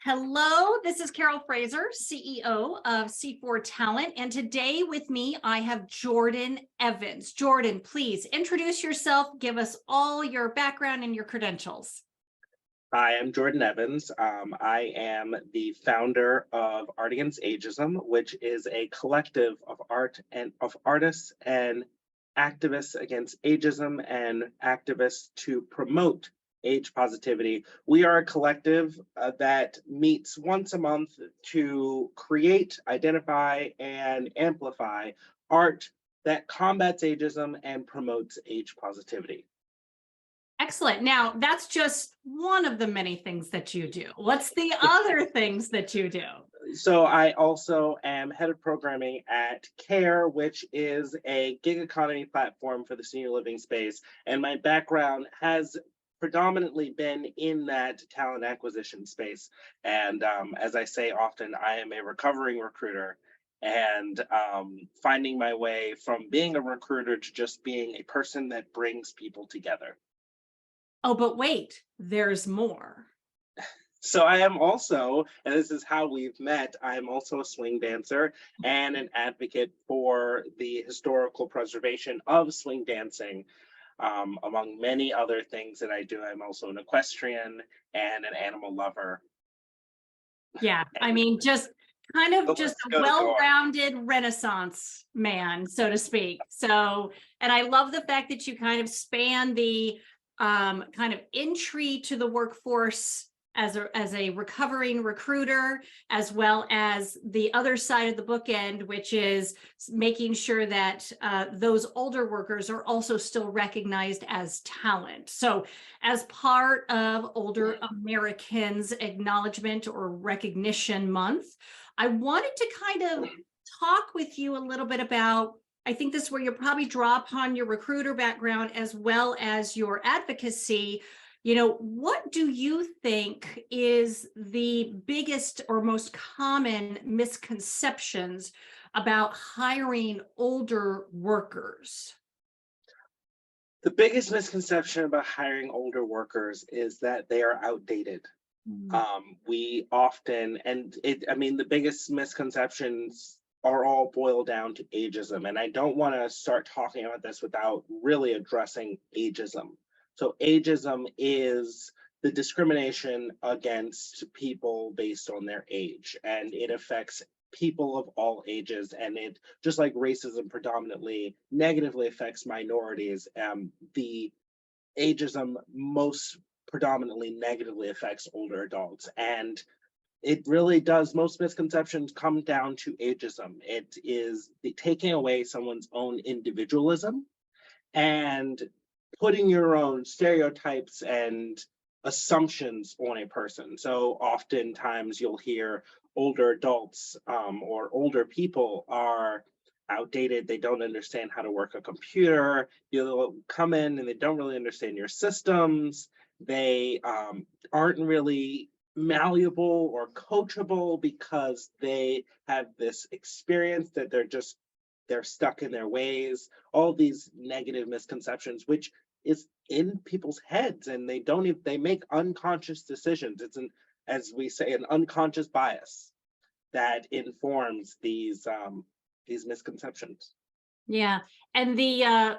Hello, this is Carol Fraser, CEO of C4 Talent, and today with me I have Jordan Evans. Jordan, please introduce yourself, give us all your background and your credentials. Hi, I'm Jordan Evans. I am the founder of Art Against Ageism, which is a collective of artists and activists against ageism and activists to promote age positivity. We are a collective that meets once a month to create, identify, and amplify art that combats ageism and promotes age positivity. Excellent. Now, that's just one of the many things that you do. What's the other things that you do? So I also am head of programming at CARE, which is a gig economy platform for the senior living space. And my background has predominantly been in that talent acquisition space. And as I say often, I am a recovering recruiter, and finding my way from being a recruiter to just being a person that brings people together. Oh, but wait, there's more. So I am also, and this is how we've met, I am also a swing dancer and an advocate for the historical preservation of swing dancing. Among many other things that I do, I'm also an equestrian and an animal lover. Yeah, I mean, just kind of just a well-rounded Renaissance man, so to speak. So, and I love the fact that you kind of span the kind of entry to the workforce as a recovering recruiter, as well as the other side of the bookend, which is making sure that those older workers are also still recognized as talent. So as part of Older Americans Acknowledgement or Recognition Month, I wanted to kind of talk with you a little bit about, I think this is where you'll probably draw upon your recruiter background as well as your advocacy. You know, what do you think is the biggest or most common misconceptions about hiring older workers? The biggest misconception about hiring older workers is that they are outdated. We often, the biggest misconceptions are all boiled down to ageism. And I don't want to start talking about this without really addressing ageism. So ageism is the discrimination against people based on their age, and it affects people of all ages. And it, just like racism predominantly negatively affects minorities, the ageism most predominantly negatively affects older adults. And it really does, most misconceptions come down to ageism. It is the taking away someone's own individualism and putting your own stereotypes and assumptions on a person. So oftentimes you'll hear older adults or older people are outdated. They don't understand how to work a computer. You'll come in and they don't really understand your systems. They aren't really malleable or coachable because they have this experience that they're stuck in their ways. All these negative misconceptions, which is in people's heads, and they make unconscious decisions. It's as we say, an unconscious bias that informs these misconceptions. Yeah, and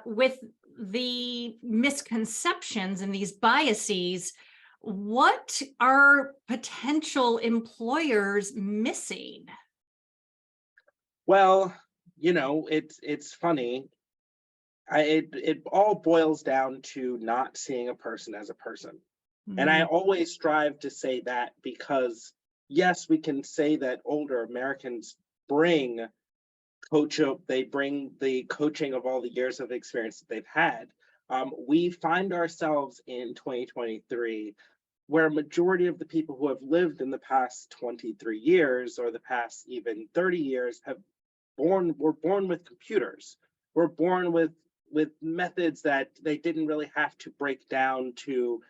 with the misconceptions and these biases, what are potential employers missing? Well, it's funny. It all boils down to not seeing a person as a person. And I always strive to say that because, yes, we can say that older Americans bring the coaching of all the years of experience that they've had. We find ourselves in 2023 where a majority of the people who have lived in the past 23 years or the past even 30 years were born with computers. We're born with methods that they didn't really have to break down to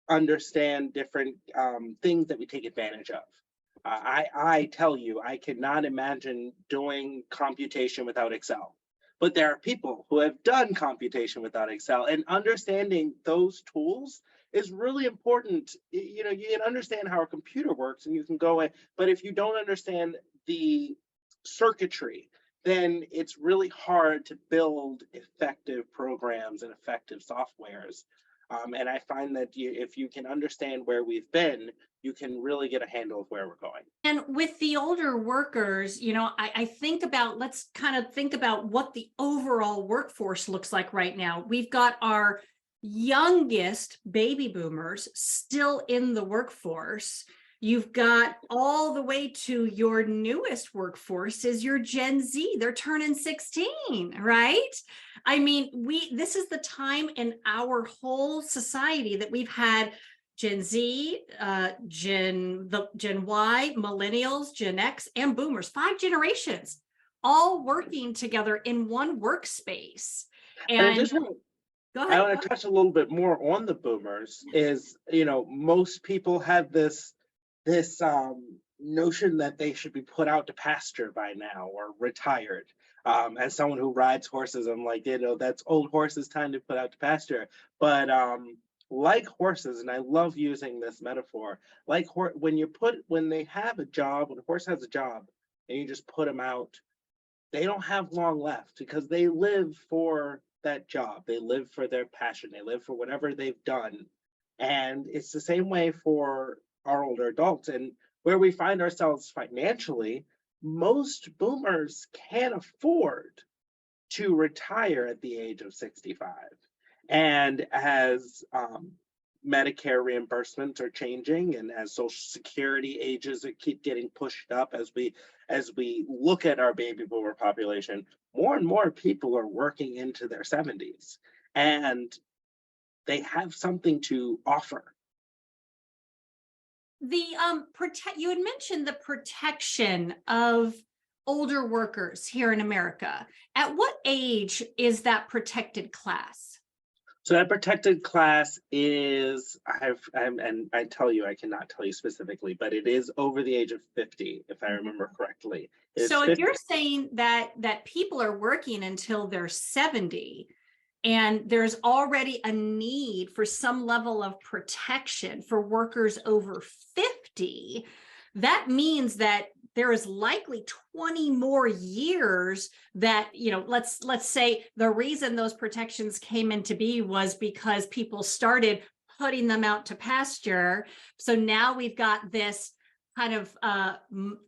understand different things that we take advantage of. I tell you, I cannot imagine doing computation without Excel. but there are people who have done computation without Excel, and understanding those tools is really important. You know, you can understand how a computer works and you can go in, but if you don't understand the circuitry, then it's really hard to build effective programs and effective softwares. And I find that if you can understand where we've been, you can really get a handle of where we're going. And with the older workers, you know, I think about, let's kind of think about what the overall workforce looks like right now. We've got our youngest baby boomers still in the workforce. You've got all the way to your newest workforce is your Gen Z. They're turning 16, right? I mean, this is the time in our whole society that we've had Gen Z, Gen Y, millennials, Gen X, and boomers, 5 generations, all working together in one workspace. And I just go ahead. I want to touch a little bit more on the boomers. Is, you know, most people have this notion that they should be put out to pasture by now or retired. As someone who rides horses, I'm like, you know, that's old horses, time to put out to pasture. But like horses, and I love using this metaphor, like when they have a job, when a horse has a job, and you just put them out, they don't have long left because they live for that job. They live for their passion. They live for whatever they've done. And it's the same way for our older adults. And where we find ourselves financially, most boomers can't afford to retire at the age of 65. And as Medicare reimbursements are changing, and as Social Security ages keep getting pushed up, as we look at our baby boomer population, more and more people are working into their 70s, and they have something to offer. You had mentioned the protection of older workers here in America. At what age is that protected class? So that protected class is, and I tell you, I cannot tell you specifically, but it is over the age of 50, if I remember correctly. So if you're saying that people are working until they're 70, and there's already a need for some level of protection for workers over 50, that means that there is likely 20 more years that, you know, let's say the reason those protections came into being was because people started putting them out to pasture. So now we've got this kind of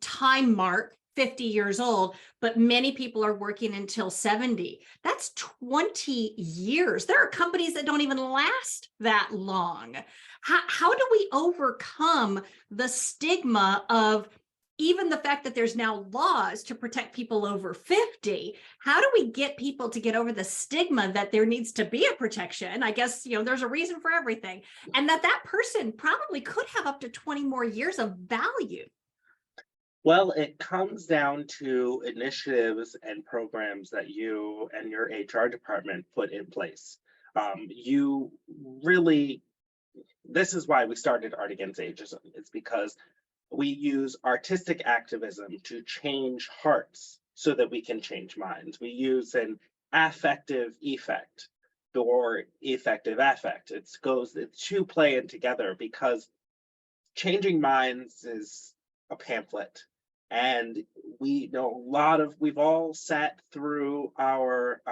time mark, 50 years old, but many people are working until 70. That's 20 years. There are companies that don't even last that long. How do we overcome the stigma of even the fact that there's now laws to protect people over 50? How do we get people to get over the stigma that there needs to be a protection? I guess, you know, there's a reason for everything, and that person probably could have up to 20 more years of value. Well, it comes down to initiatives and programs that you and your HR department put in place. This is why we started Art Against Ageism. It's because we use artistic activism to change hearts so that we can change minds. We use an affective effect or effective affect. The two play in together, because changing minds is a pamphlet. And we know we've all sat through our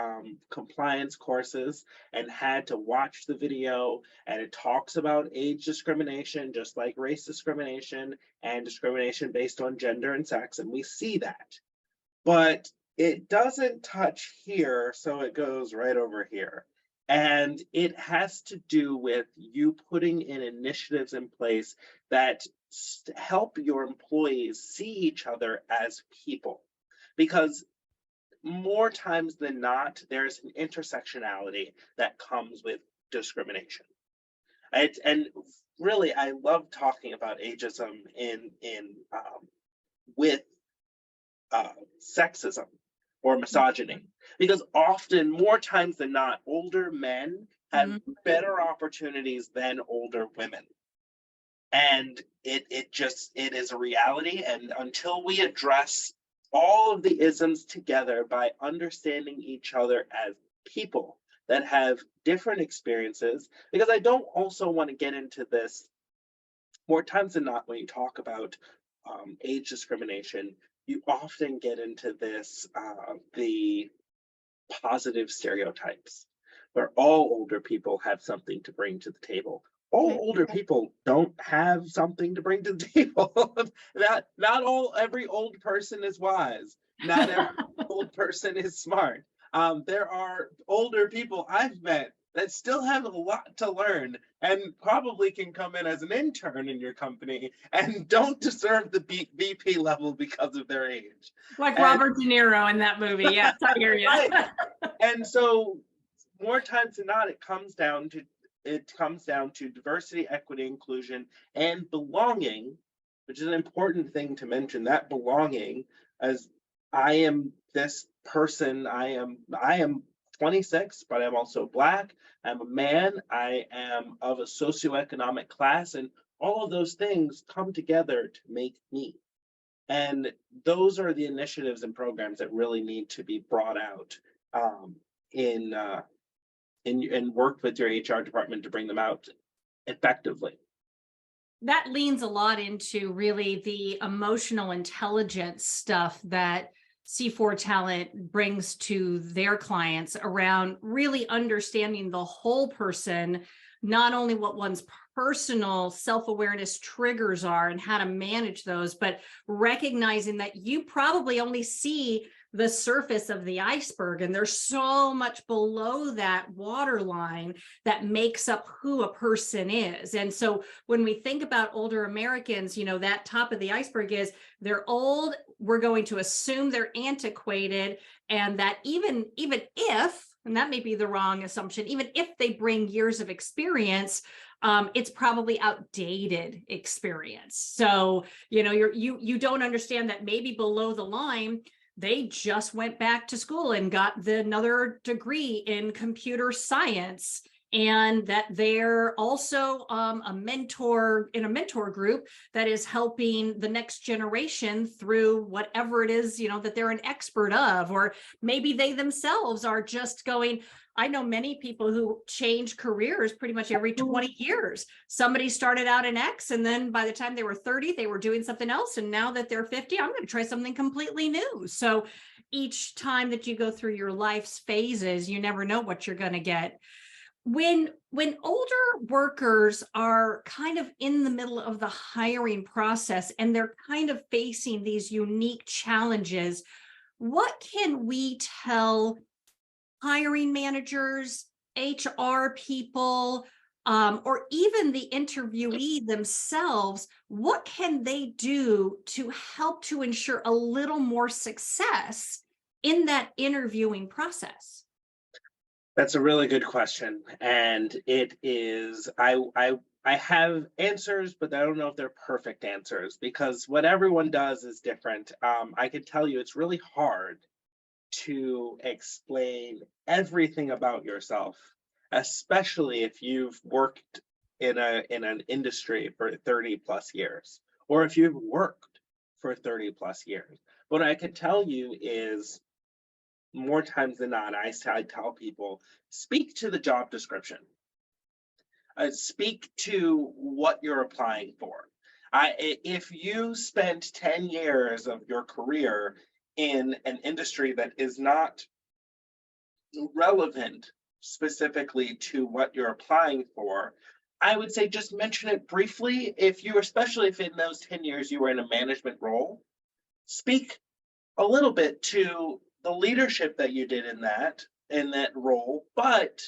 compliance courses and had to watch the video, and it talks about age discrimination, just like race discrimination and discrimination based on gender and sex, and we see that. But it doesn't touch here, so it goes right over here. And it has to do with you putting in initiatives in place that help your employees see each other as people. Because more times than not, there's an intersectionality that comes with discrimination. And really, I love talking about ageism with sexism or misogyny, because often, more times than not, older men have better opportunities than older women. And it is a reality. And until we address all of the isms together by understanding each other as people that have different experiences. Because I don't also want to get into this more times than not when you talk about age discrimination, you often get into this the positive stereotypes where all older people have something to bring to the table. All Okay. older people don't have something to bring to the table. Not every old person is wise. Not every old person is smart. There are older people I've met that still have a lot to learn and probably can come in as an intern in your company and don't deserve the VP level because of their age. Like And Robert De Niro in that movie. Yes, I hear you. right. And so more times than not, it comes down to diversity, equity, inclusion, and belonging, which is an important thing to mention. That belonging, as I am this person, I am 26, but I'm also Black. I'm a man. I am of a socioeconomic class, and all of those things come together to make me. And those are the initiatives and programs that really need to be brought out um, in and worked with your HR department to bring them out effectively. That leans a lot into really the emotional intelligence stuff that C4 Talent brings to their clients around really understanding the whole person, not only what one's personal self-awareness triggers are and how to manage those, but recognizing that you probably only see the surface of the iceberg, and there's so much below that waterline that makes up who a person is. And so when we think about older Americans, that top of the iceberg is they're old, we're going to assume they're antiquated, and that even if, and that may be the wrong assumption, even if they bring years of experience, it's probably outdated experience. So, you don't understand that maybe below the line, they just went back to school and got another degree in computer science, and that they're also a mentor in a mentor group that is helping the next generation through whatever it is, that they're an expert of. Or maybe they themselves are just going, I know many people who change careers pretty much every 20 years. Somebody started out in X, and then by the time they were 30, they were doing something else. And now that they're 50, I'm going to try something completely new. So each time that you go through your life's phases, you never know what you're going to get. When older workers are kind of in the middle of the hiring process and they're kind of facing these unique challenges, what can we tell hiring managers, HR people, or even the interviewee themselves? What can they do to help to ensure a little more success in that interviewing process? That's a really good question, and it is. I have answers, but I don't know if they're perfect answers because what everyone does is different. I can tell you, it's really hard to explain everything about yourself, especially if you've worked in an industry for 30 plus years, or if you've worked for 30 plus years. What I can tell you is more times than not, I tell people, speak to the job description. Speak to what you're applying for. If you spent 10 years of your career in an industry that is not relevant specifically to what you're applying for, I would say just mention it briefly. Especially if in those 10 years you were in a management role, speak a little bit to the leadership that you did in that role, but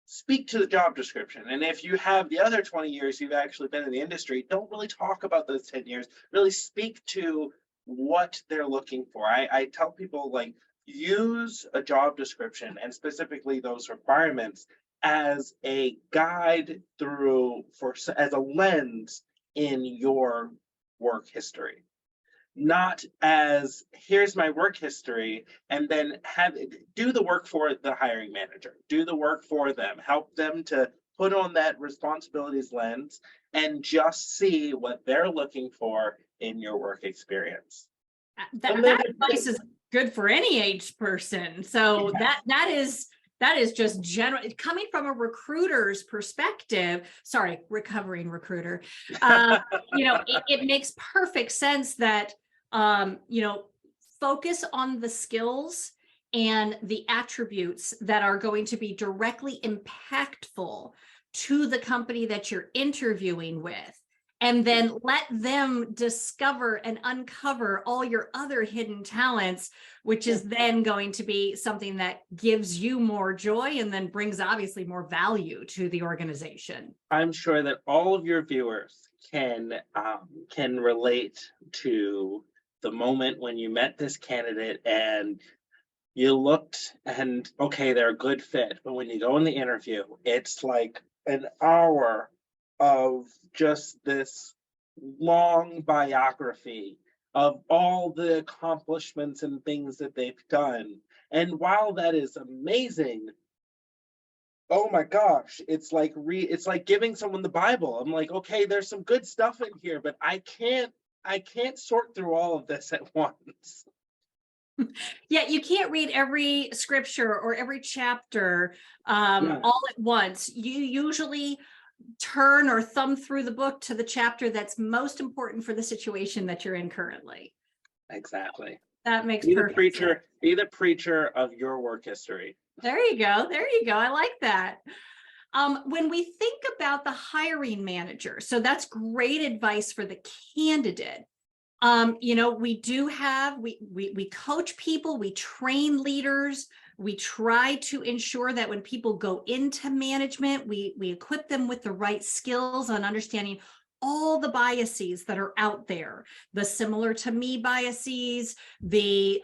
speak to the job description. And if you have the other 20 years you've actually been in the industry, don't really talk about those 10 years. Really speak to what they're looking for. I tell people, like, use a job description and specifically those requirements as a guide as a lens in your work history. Not as here's my work history and then do the work for the hiring manager, do the work for them, help them to put on that responsibilities lens and just see what they're looking for in your work experience. that advice is good for any age person. So that is just general, coming from a recruiter's perspective. Sorry, recovering recruiter. It makes perfect sense that focus on the skills and the attributes that are going to be directly impactful to the company that you're interviewing with, and then let them discover and uncover all your other hidden talents, which is then going to be something that gives you more joy and then brings obviously more value to the organization. I'm sure that all of your viewers can relate to the moment when you met this candidate and you looked and okay, they're a good fit, but when you go in the interview, it's like an hour of just this long biography of all the accomplishments and things that they've done. And while that is amazing, oh my gosh, it's like giving someone the Bible. I'm like, okay, there's some good stuff in here, but I can't sort through all of this at once. Yeah, you can't read every scripture or every chapter all at once. You usually turn or thumb through the book to the chapter that's most important for the situation that you're in currently. Exactly. That makes perfect sense. Be the preacher of your work history. There you go. I like that. When we think about the hiring manager, so that's great advice for the candidate. We coach people, we train leaders, we try to ensure that when people go into management, we equip them with the right skills on understanding all the biases that are out there, the similar to me biases, the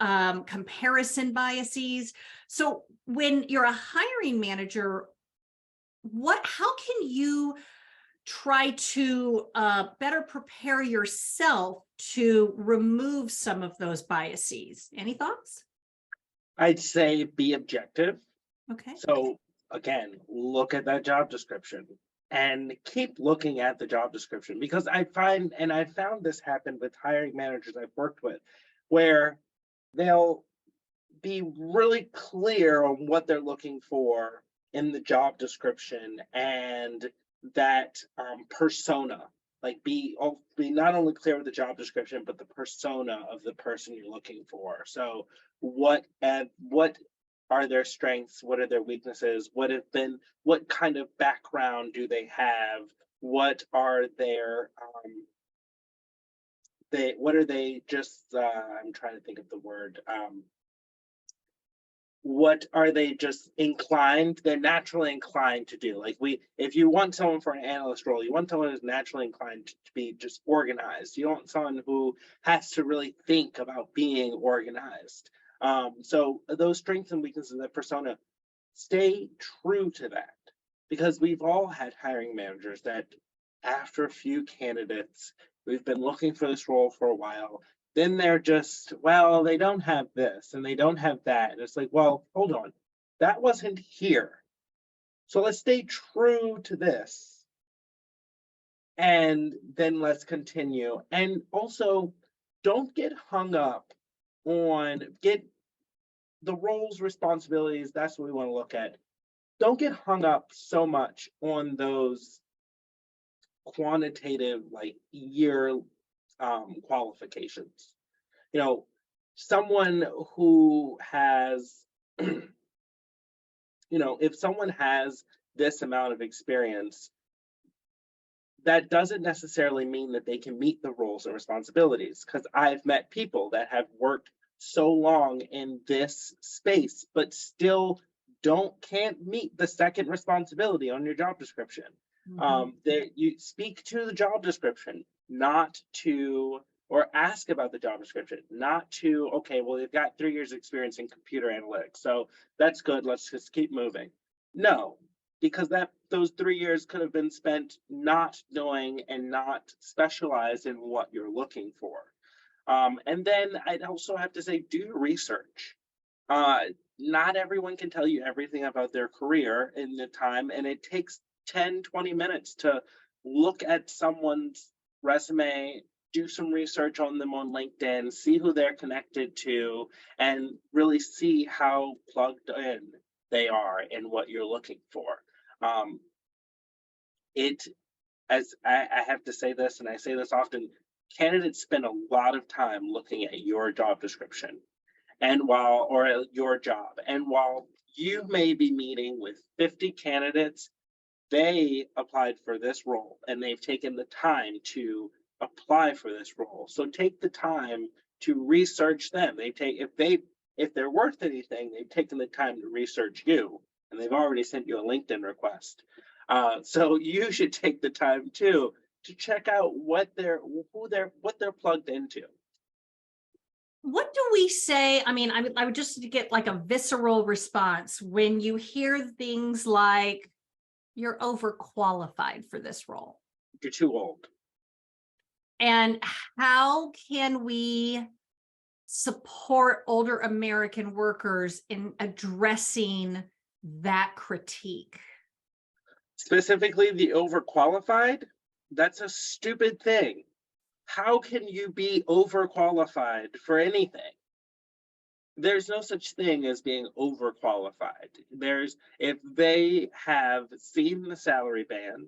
comparison biases. So when you're a hiring manager, how can you try to better prepare yourself to remove some of those biases? Any thoughts? I'd say be objective. Okay. So again, look at that job description and keep looking at the job description, because I found this happen with hiring managers I've worked with, where they'll be really clear on what they're looking for in the job description and that persona. Like be not only clear with the job description, but the persona of the person you're looking for. So what are their strengths? What are their weaknesses? What kind of background do they have? What are their I'm trying to think of the word. What are they just they're naturally inclined to do? Like if you want someone for an analyst role, you want someone who's naturally inclined to be just organized. You want someone who has to really think about being organized. So those strengths and weaknesses of that persona, stay true to that, because we've all had hiring managers that after a few candidates, we've been looking for this role for a while, then they're just, well, they don't have this and they don't have that. And it's like, well, hold on, that wasn't here. So let's stay true to this. And then let's continue. And also, don't get hung up on the roles, responsibilities. That's what we want to look at. Don't get hung up so much on those quantitative, like year qualifications. Someone who has, if someone has this amount of experience, that doesn't necessarily mean that they can meet the roles and responsibilities, because I've met people that have worked so long in this space, but still can't meet the second responsibility on your job description. You speak to the job description, or ask about the job description, not to, okay, well, they've got 3 years experience in computer analytics, so that's good, let's just keep moving. No, because those 3 years could have been spent not knowing and not specialized in what you're looking for. And then I'd also have to say, do your research. Not everyone can tell you everything about their career in the time, and it takes 10, 20 minutes to look at someone's resume, do some research on them on LinkedIn, see who they're connected to, and really see how plugged in they are in what you're looking for. It, as I have to say this, and I say this often, candidates spend a lot of time looking at your job description or your job. And while you may be meeting with 50 candidates, they applied for this role and they've taken the time to apply for this role. So take the time to research them. If they're worth anything, they've taken the time to research you, and they've already sent you a LinkedIn request. So you should take the time too to check out what they're plugged into. What do we say? I mean, I would just get like a visceral response when you hear things like, you're overqualified for this role. You're too old. And how can we support older American workers in addressing that critique? Specifically, the overqualified, that's a stupid thing. How can you be overqualified for anything? There's no such thing as being overqualified. If they have seen the salary band,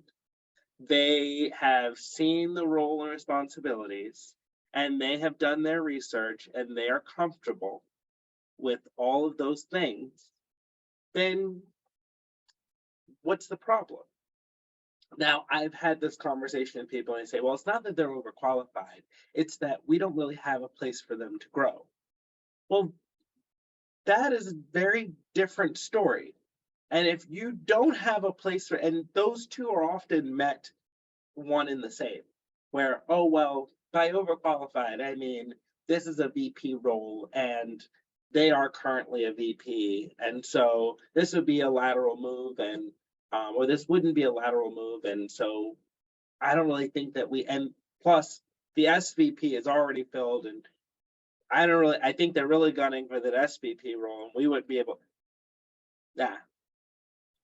they have seen the role and responsibilities, and they have done their research and they are comfortable with all of those things, then what's the problem? Now, I've had this conversation with people and they say, well, it's not that they're overqualified, it's that we don't really have a place for them to grow. Well, that is a very different story. And if you don't have a place and those two are often met one in the same, where, oh, well, by overqualified, I mean, this is a VP role and they are currently a VP. And so this would be a lateral move or this wouldn't be a lateral move. And so I don't really think that and plus the SVP is already filled, and I think they're really gunning for that SVP role, and we wouldn't be able.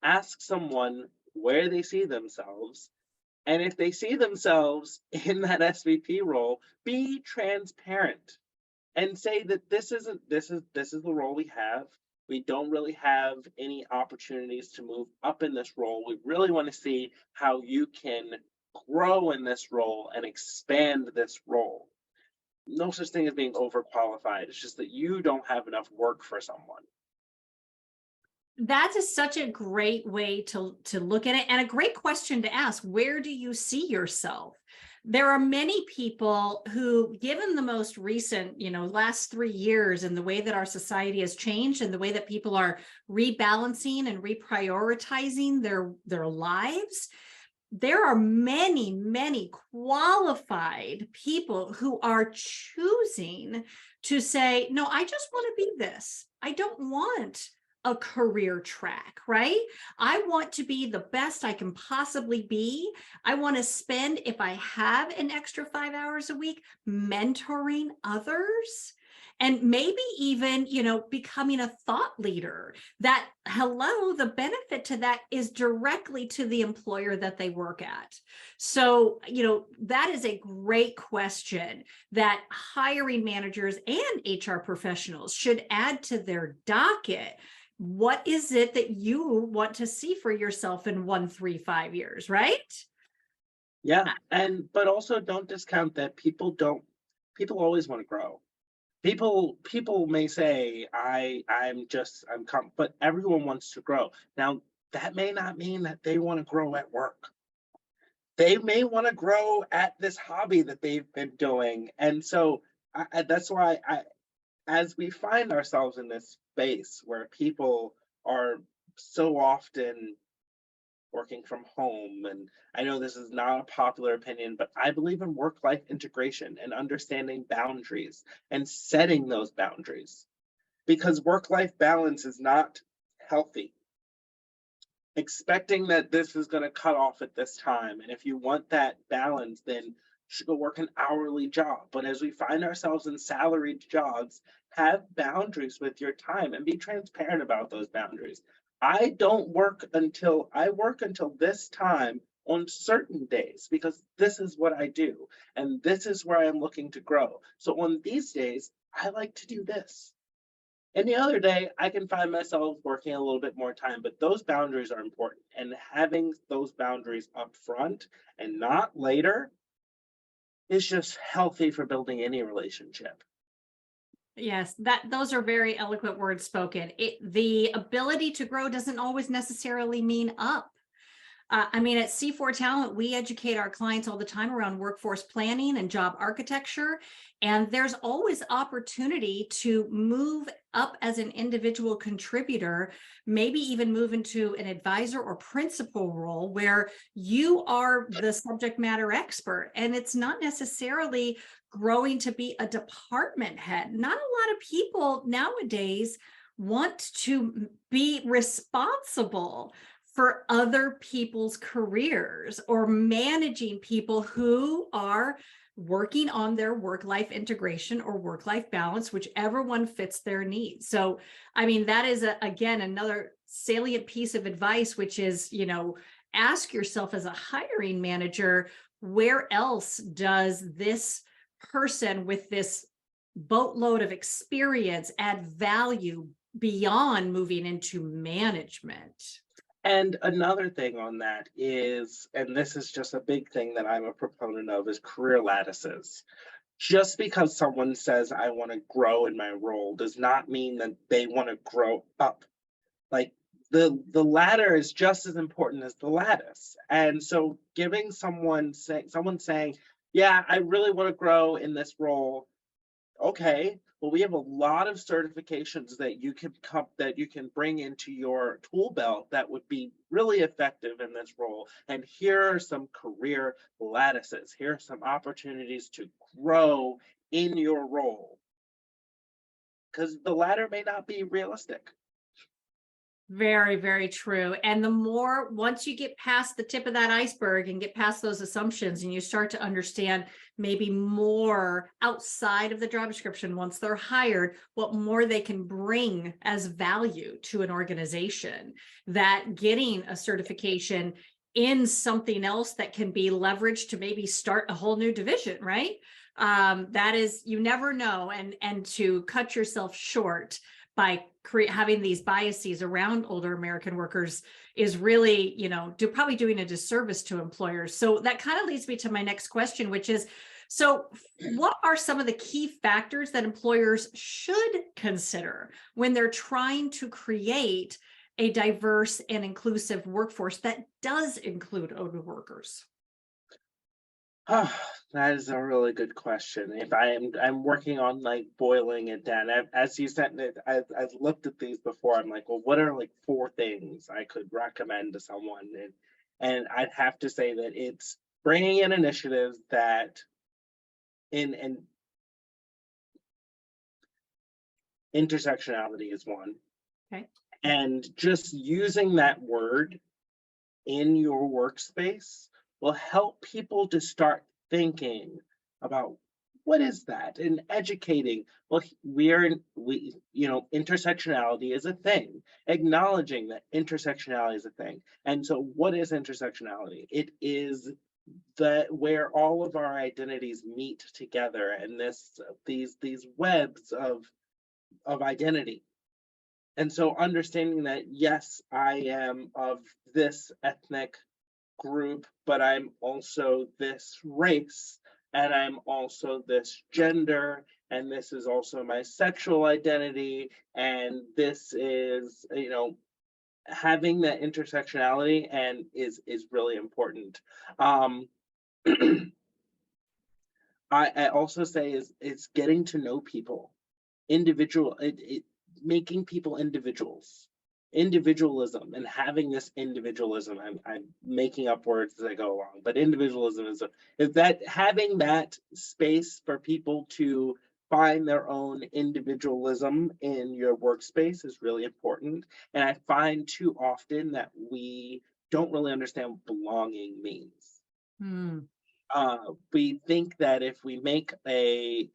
Ask someone where they see themselves, and if they see themselves in that SVP role, be transparent and say that this is the role we have. We don't really have any opportunities to move up in this role. We really want to see how you can grow in this role and expand this role. No such thing as being overqualified. It's just that you don't have enough work for someone. That is such a great way to look at it, and a great question to ask. Where do you see yourself? There are many people who, given the most recent, last 3 years and the way that our society has changed and the way that people are rebalancing and reprioritizing their lives, there are many, many qualified people who are choosing to say, no, I just want to be this. I don't want a career track, right? I want to be the best I can possibly be. I want to spend, if I have an extra 5 hours a week, mentoring others. And maybe even, becoming a thought leader. The benefit to that is directly to the employer that they work at. So, that is a great question that hiring managers and HR professionals should add to their docket. What is it that you want to see for yourself in 1, 3, 5 years, right? Yeah, but also don't discount that people always want to grow. People may say, but everyone wants to grow. Now, that may not mean that they want to grow at work. They may want to grow at this hobby that they've been doing. And so that's why as we find ourselves in this space where people are so often working from home, and I know this is not a popular opinion, but I believe in work-life integration and understanding boundaries and setting those boundaries, because work-life balance is not healthy. Expecting that this is going to cut off at this time, and if you want that balance, then you should go work an hourly job. But as we find ourselves in salaried jobs, have boundaries with your time and be transparent about those boundaries. I work until this time on certain days because this is what I do and this is where I'm looking to grow. So on these days, I like to do this. Any other day, I can find myself working a little bit more time, but those boundaries are important. And having those boundaries up front and not later is just healthy for building any relationship. Yes, that those are very eloquent words spoken. The ability to grow doesn't always necessarily mean up. I mean, at C4 Talent, we educate our clients all the time around workforce planning and job architecture. And there's always opportunity to move up as an individual contributor, maybe even move into an advisor or principal role where you are the subject matter expert. And it's not necessarily growing to be a department head. Not a lot of people nowadays want to be responsible for other people's careers or managing people who are working on their work-life integration or work-life balance, whichever one fits their needs. So, I mean, that is, again, another salient piece of advice, which is, ask yourself as a hiring manager, where else does this person with this boatload of experience add value beyond moving into management? And another thing on that is, and this is just a big thing that I'm a proponent of, is career lattices. Just because someone says I want to grow in my role does not mean that they want to grow up. Like the ladder is just as important as the lattice. And so giving someone saying, yeah, I really want to grow in this role. Okay, well, we have a lot of certifications that you can bring into your tool belt that would be really effective in this role. And here are some career lattices. Here are some opportunities to grow in your role. Because the ladder may not be realistic. Very, very true. And the more, once you get past the tip of that iceberg and get past those assumptions and you start to understand maybe more outside of the job description, once they're hired, what more they can bring as value to an organization, that getting a certification in something else that can be leveraged to maybe start a whole new division, right? That is, you never know. And to cut yourself short by having these biases around older American workers is really, probably doing a disservice to employers. So that kind of leads me to my next question, which is, so what are some of the key factors that employers should consider when they're trying to create a diverse and inclusive workforce that does include older workers? That is a really good question. If I'm working on like boiling it down, as you said, I've looked at these before. I'm like, well, what are like 4 things I could recommend to someone? And I'd have to say that it's bringing in initiatives that and intersectionality is one. Okay. And just using that word in your workspace will help people to start thinking about what is that and educating. Well, intersectionality is a thing, acknowledging that intersectionality is a thing. And so what is intersectionality? It is where all of our identities meet together and these webs of identity. And so understanding that, yes, I am of this ethnic group, but I'm also this race, and I'm also this gender, and this is also my sexual identity, and this is, having that intersectionality and is really important. I also say is getting to know people, making people individualism and having this individualism. I'm making up words as I go along, but individualism is that having that space for people to find their own individualism in your workspace is really important. And I find too often that we don't really understand what belonging means. We think that if we make a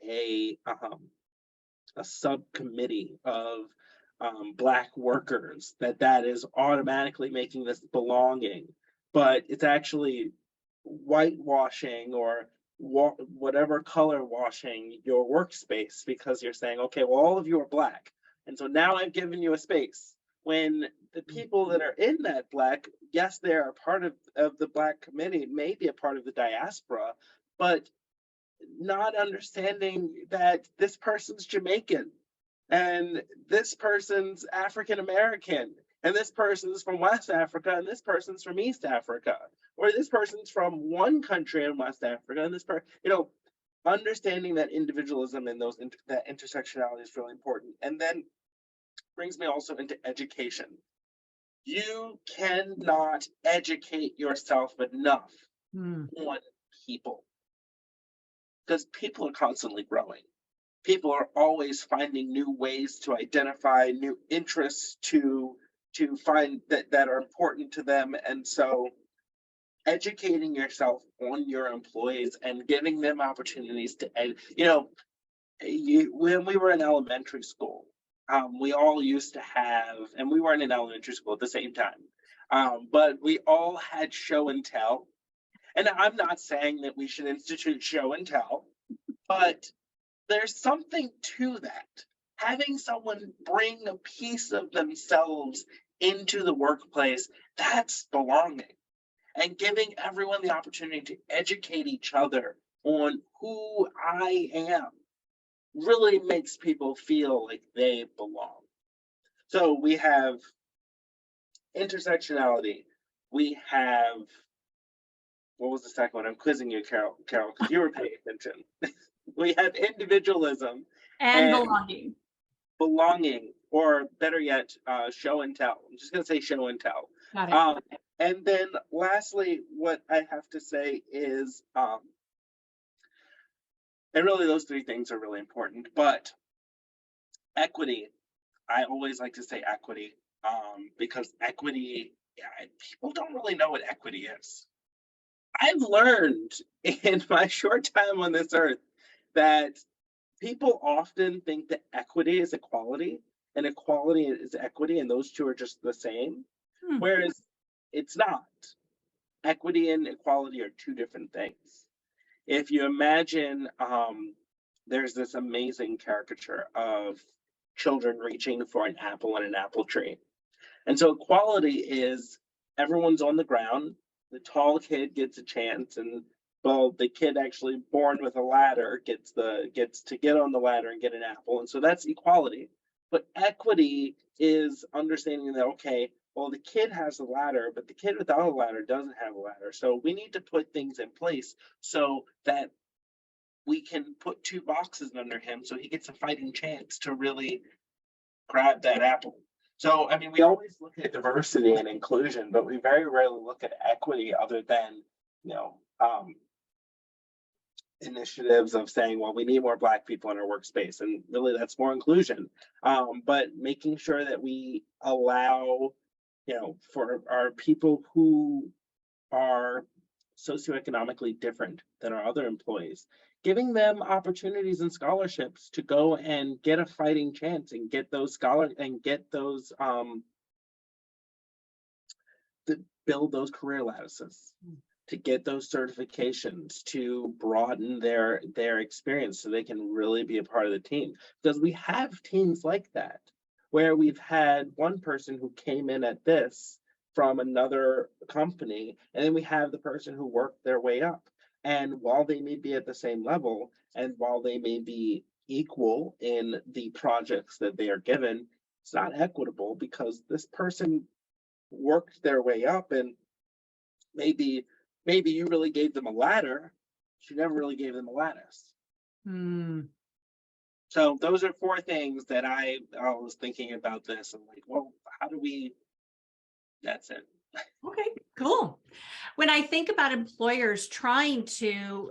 subcommittee of Black workers, that is automatically making this belonging. but it's actually whitewashing or whatever color washing your workspace, because you're saying, okay, well, all of you are Black. And so now I've given you a space, when the people that are in that Black, yes, they are a part of the Black committee, may be a part of the diaspora, but not understanding that this person's Jamaican and this person's African American and this person's from West Africa and this person's from East Africa, or this person's from one country in West Africa and this person, understanding that individualism and that intersectionality is really important. And then brings me also into education. You cannot educate yourself enough on people, because people are constantly growing. People are always finding new ways to identify new interests to find that are important to them. And so educating yourself on your employees and giving them opportunities to, when we were in elementary school, we all used to have, and we weren't in elementary school at the same time, but we all had show and tell. And I'm not saying that we should institute show and tell, but there's something to that. Having someone bring a piece of themselves into the workplace, that's belonging. And giving everyone the opportunity to educate each other on who I am really makes people feel like they belong. So we have intersectionality. We have, what was the second one? I'm quizzing you, Carol, because you were paying attention. We have individualism and belonging. Belonging, or better yet, show and tell. I'm just going to say show and tell. Got it. And then lastly, what I have to say is, and really those three things are really important, but equity, I always like to say equity, because equity, people don't really know what equity is. I've learned in my short time on this earth that people often think that equity is equality and equality is equity, and those two are just the same, whereas it's not. Equity and equality are two different things. If you imagine, there's this amazing caricature of children reaching for an apple on an apple tree. And so equality is everyone's on the ground, the tall kid gets a chance, and well, the kid actually born with a ladder gets to get on the ladder and get an apple. And so that's equality. But equity is understanding that, okay, well, the kid has a ladder, but the kid without a ladder doesn't have a ladder. So we need to put things in place so that we can put two boxes under him so he gets a fighting chance to really grab that apple. So, I mean, we always look at diversity and inclusion, but we very rarely look at equity other than, initiatives of saying, well, we need more Black people in our workspace. And really that's more inclusion. But making sure that we allow, for our people who are socioeconomically different than our other employees, giving them opportunities and scholarships to go and get a fighting chance and get those to build those career lattices, to get those certifications, to broaden their experience so they can really be a part of the team. Because we have teams like that, where we've had one person who came in at this from another company, and then we have the person who worked their way up. And while they may be at the same level, and while they may be equal in the projects that they are given, it's not equitable because this person worked their way up, and maybe you really gave them a ladder, but you never really gave them a lattice. So those are four things that I was thinking about this. I'm like, well, how do we, that's it. Okay, cool. When I think about employers trying to,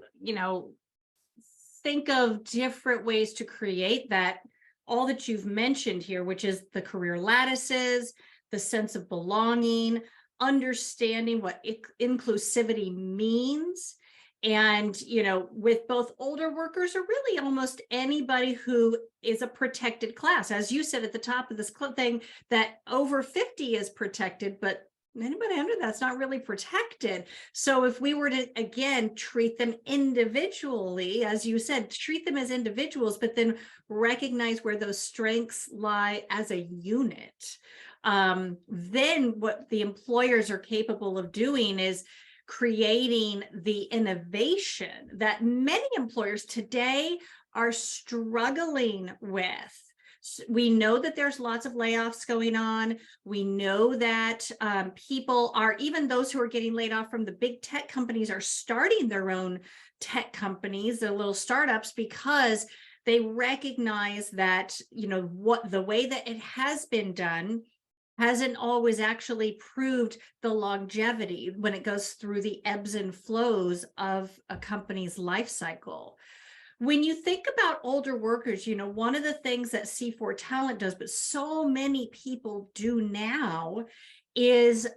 think of different ways to create that, all that you've mentioned here, which is the career lattices, the sense of belonging, understanding what inclusivity means. And, with both older workers or really almost anybody who is a protected class, as you said at the top of this thing, that over 50 is protected, but anybody under that's not really protected. So if we were to, again, treat them individually, as you said, treat them as individuals, but then recognize where those strengths lie as a unit, then what the employers are capable of doing is creating the innovation that many employers today are struggling with. We know that there's lots of layoffs going on. We know that people are, even those who are getting laid off from the big tech companies, are starting their own tech companies, the little startups, because they recognize that, you know, what the way that it has been done hasn't always actually proved the longevity when it goes through the ebbs and flows of a company's life cycle. When you think about older workers, you know, one of the things that C4 Talent does, but so many people do now, is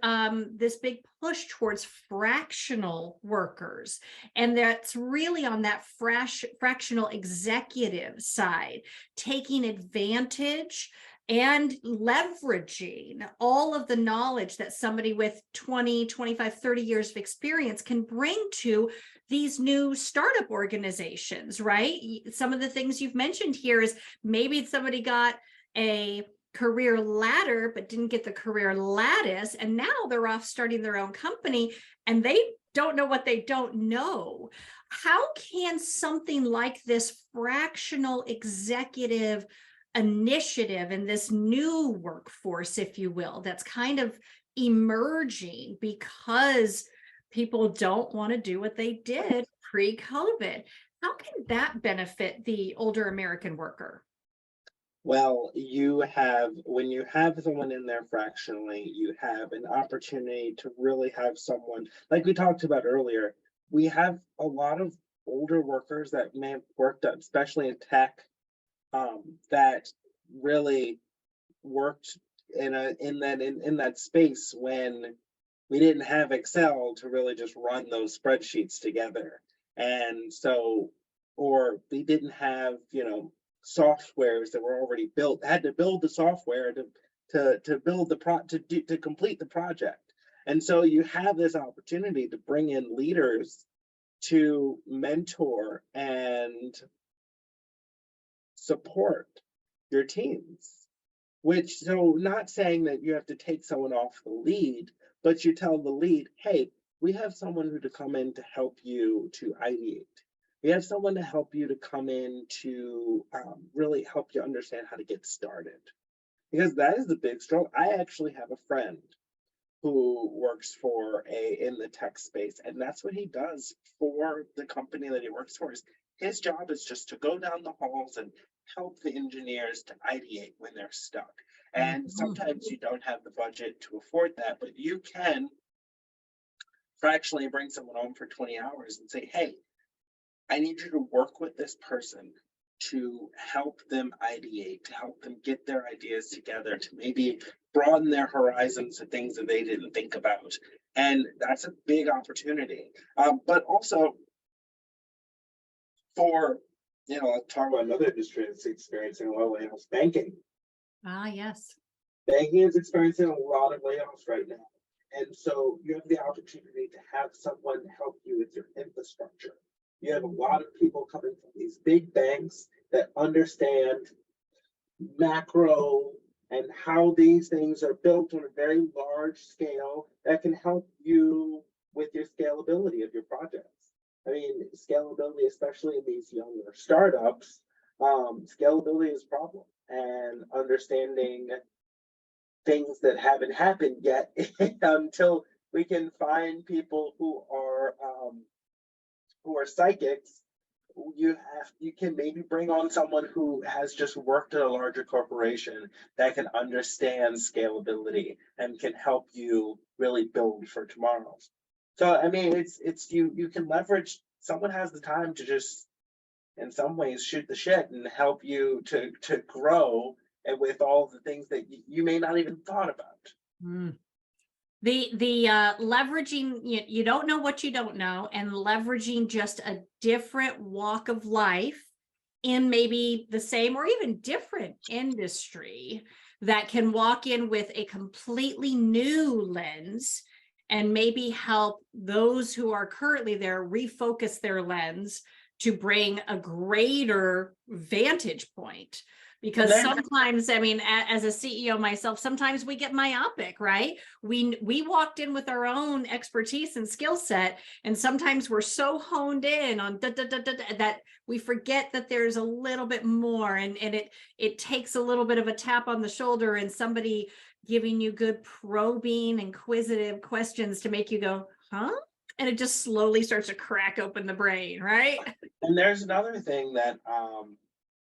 this big push towards fractional workers. And that's really on that fractional executive side, taking advantage and leveraging all of the knowledge that somebody with 20, 25, 30 years of experience can bring to these new startup organizations, right? Some of the things you've mentioned here is maybe somebody got a career ladder but didn't get the career lattice, and now they're off starting their own company and they don't know what they don't know. How can something like this fractional executive initiative and this new workforce, if you will, that's kind of emerging because people don't want to do what they did pre-COVID, how can that benefit the older American worker? Well, when you have someone in there fractionally, you have an opportunity to really have someone, like we talked about earlier. We have a lot of older workers that may have worked, especially in tech, that really worked in that space when we didn't have Excel to really just run those spreadsheets together. And so, or we didn't have, you know, softwares that were already built, had to build the software to build to complete the project. And so you have this opportunity to bring in leaders to mentor and support your teams, which, so not saying that you have to take someone off the lead, but you tell the lead, hey, we have someone who to come in to help you to ideate. We have someone to help you to come in to really help you understand how to get started. Because that is the big struggle. I actually have a friend who works in the tech space, and that's what he does for the company that he works for. His job is just to go down the halls and help the engineers to ideate when they're stuck. And sometimes you don't have the budget to afford that, but you can fractionally bring someone home for 20 hours and say, hey, I need you to work with this person to help them ideate, to help them get their ideas together, to maybe broaden their horizons to things that they didn't think about. And that's a big opportunity. But also for, let's talk about another industry that's experiencing a lot of layoffs, banking. Ah, yes. Banking is experiencing a lot of layoffs right now. And so you have the opportunity to have someone help you with your infrastructure. You have a lot of people coming from these big banks that understand macro and how these things are built on a very large scale that can help you with your scalability of your projects. I mean, scalability, especially in these younger startups, scalability is a problem, and understanding things that haven't happened yet until we can find people who are psychics. You can maybe bring on someone who has just worked at a larger corporation that can understand scalability and can help you really build for tomorrow. So I mean, it's you can leverage. Someone has the time to just, in some ways, shoot the shit and help you to grow, and with all the things that you may not even thought about. The leveraging, you don't know what you don't know, and leveraging just a different walk of life in maybe the same or even different industry that can walk in with a completely new lens and maybe help those who are currently there refocus their lens to bring a greater vantage point. Because sometimes, I mean, as a CEO myself, sometimes we get myopic, right? We walked in with our own expertise and skill set, and sometimes we're so honed in on that we forget that there's a little bit more, and it takes a little bit of a tap on the shoulder and somebody giving you good probing, inquisitive questions to make you go, huh? And it just slowly starts to crack open the brain, right? And there's another thing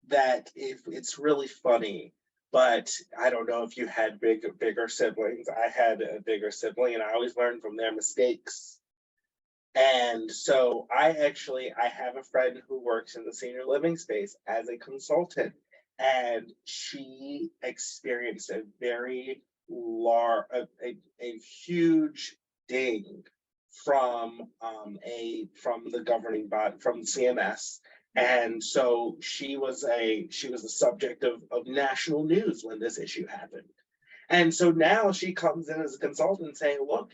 that if it's really funny, but I don't know if you had bigger siblings. I had a bigger sibling, and I always learned from their mistakes. And so I have a friend who works in the senior living space as a consultant, and she experienced a very large, a huge ding from the governing body, from CMS. And so she was a subject of national news when this issue happened. And so now she comes in as a consultant saying, look,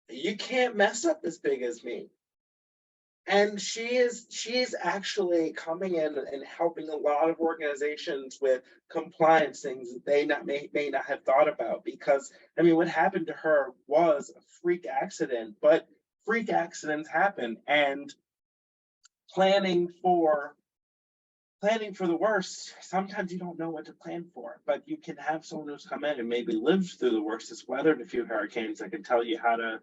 you can't mess up as big as me. And she's actually coming in and helping a lot of organizations with compliance things that they may not have thought about. Because I mean, what happened to her was a freak accident, but freak accidents happen, and planning for the worst, sometimes you don't know what to plan for, but you can have someone who's come in and maybe lived through the worst, has weathered a few hurricanes, that can tell you how to,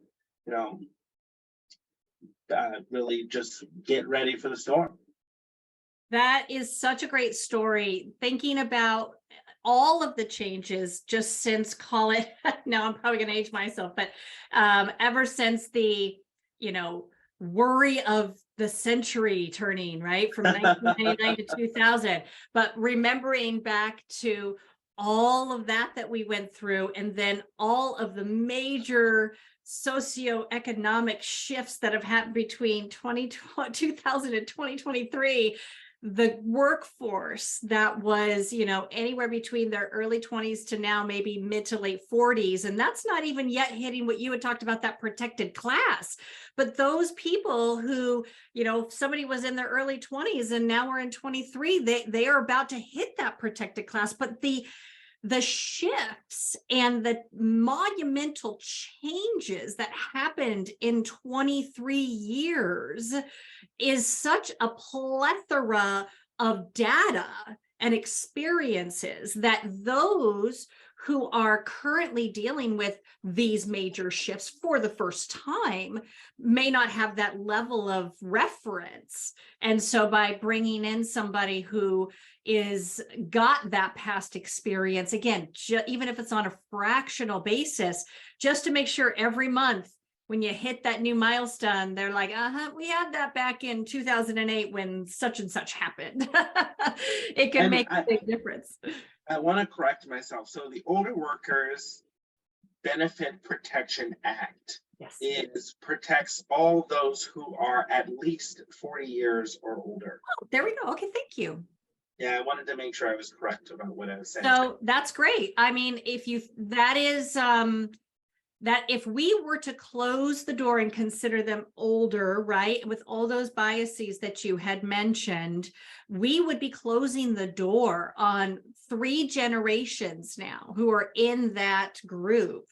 really just get ready for the storm. That is such a great story. Thinking about all of the changes just since, call it, now I'm probably going to age myself, but ever since the, worry of the century turning, right, from 1999 to 2000, but remembering back to all of that we went through, and then all of the major socioeconomic shifts that have happened between 2000 and 2023, the workforce that was, anywhere between their early 20s to now maybe mid to late 40s. And that's not even yet hitting what you had talked about, that protected class. But those people who, somebody was in their early 20s and now we're in 23, they are about to hit that protected class. But the shifts and the monumental changes that happened in 23 years is such a plethora of data and experiences that those who are currently dealing with these major shifts for the first time may not have that level of reference. And so by bringing in somebody who got that past experience, again, even if it's on a fractional basis, just to make sure every month when you hit that new milestone, they're like, we had that back in 2008 when such and such happened. It can make a big difference. I want to correct myself. So the Older Workers Benefit Protection Act protects all those who are at least 40 years or older. Oh, there we go. Okay, thank you. Yeah, I wanted to make sure I was correct about what I was saying. So that's great. I mean, that if we were to close the door and consider them older, right, with all those biases that you had mentioned, we would be closing the door on 3 generations now who are in that group.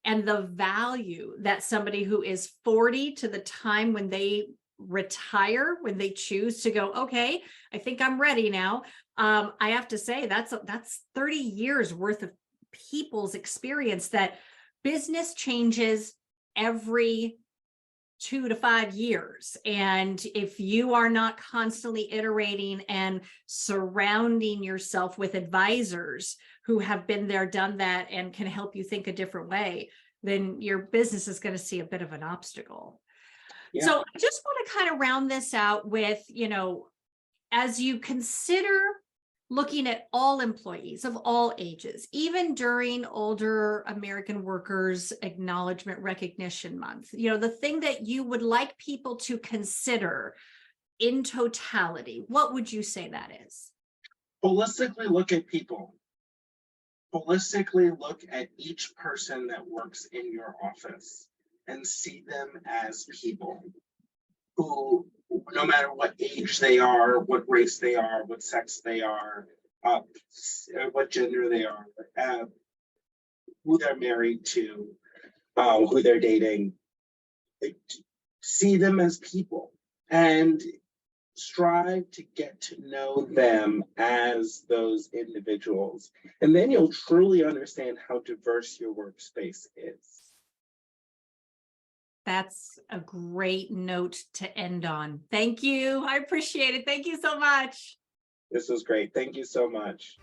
And the value that somebody who is 40 to the time when they retire, when they choose to go, okay, I think I'm ready now. I have to say that's 30 years worth of people's experience. That business changes every 2 to 5 years. And if you are not constantly iterating and surrounding yourself with advisors who have been there, done that, and can help you think a different way, then your business is going to see a bit of an obstacle. Yeah. So I just want to kind of round this out with, as you consider looking at all employees of all ages, even during Older American Workers Acknowledgement Recognition Month, the thing that you would like people to consider in totality, what would you say that is? Holistically look at people. holistically look at each person that works in your office and see them as people who, no matter what age they are, what race they are, what sex they are, what gender they are, who they're married to, who they're dating, see them as people and strive to get to know them as those individuals. And then you'll truly understand how diverse your workspace is. That's a great note to end on. Thank you. I appreciate it. Thank you so much. This was great. Thank you so much.